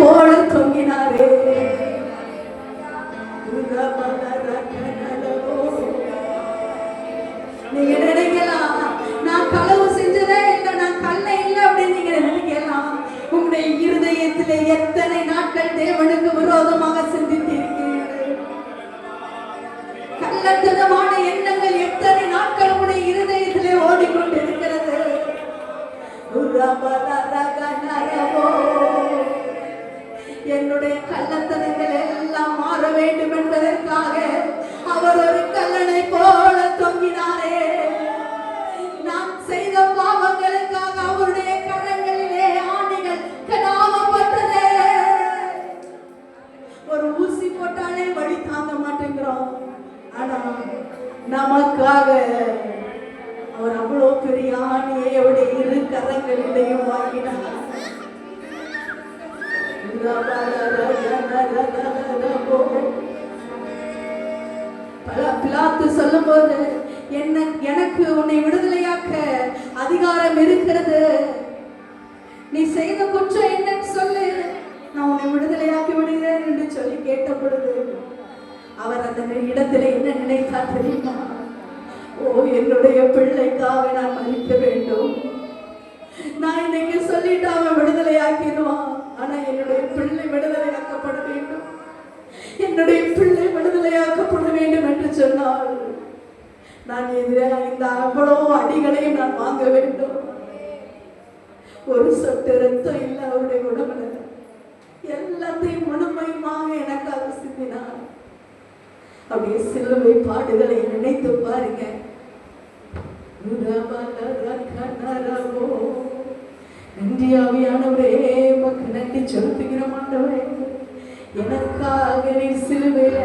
போல தொங்கினாரே. நீங்க நினைக்கலாம் நான் களவு செஞ்சதே இல்லை, நான் கல்ல இல்லை அப்படின்னு நீங்க நினைக்கலாம். உங்களுடைய இருதயத்திலே எத்தனை நாட்கள் தேவனுக்கு விரோதமாக சிந்தித்திருக்கிறீர்கள்? கள்ளத்தனமான எண்ணங்கள் எத்தனை நாட்கள் உங்களுடைய இருதயத்திலே ஓடிக்கொண்டிருக்கிறது. என்னுடைய கள்ளத்தனங்கள் எல்லாம் மாற வேண்டும் என்பதற்காக அவர் ஒரு கல்லனை போல தொங்கினாரே. நாம் செய்த பாவங்களுக்காக அவருடைய கரங்களிலே ஆணிகள் கடாவப்பட்டது. ஒரு ஊசி போட்டாலே வழி தாங்க மாட்டேங்கிறோம். ஆனா நமக்காக அவர் அவ்வளவு பெரிய ஆணியை அவருடைய இரு கரங்களிலேயும் வாங்கினார். பிலாத்து சொல்லும் போது எனக்கு உன்னை விடுதலையாக்க அதிகாரம் இருக்கிறது, நீ செய்த குற்றம் என்னன்னு சொல்லு, நான் உன்னை விடுதலையாக்கி விடுகிறேன் என்று சொல்லி கேட்ட பொழுது அவர் அந்த இடத்துல என்ன நினைத்தார் தெரியுமா? ஓ, என்னுடைய பிள்ளைக்காக நான் மதிக்க வேண்டும். நான் இன்னைக்கு சொல்லிட்டு அவன் விடுதலையாக்கிடுவான். ஆனா என்னுடைய பிள்ளை விடுதலையாக்கப்பட வேண்டும், என்னுடைய பிள்ளை விடுதலையாக்கப்பட வேண்டும் என்று சொன்னால் நான் இந்த அவ்வளவு அடிகளையும் நான் வாங்க வேண்டும். ஒரு சொட்டு ரத்தம் இல்லை அவருடைய உடம்புல, எல்லாத்தையும் முழுமையுமாக எனக்காக சிந்தினார். அப்படியே சிலுவை பாடுகளை நினைத்து பாருங்க. நன்றி ஆவியானவரே, உமக்கு நன்றி செலுத்துகிறோம் ஆண்டவரே. எனக்காக நீர் சிலுவையில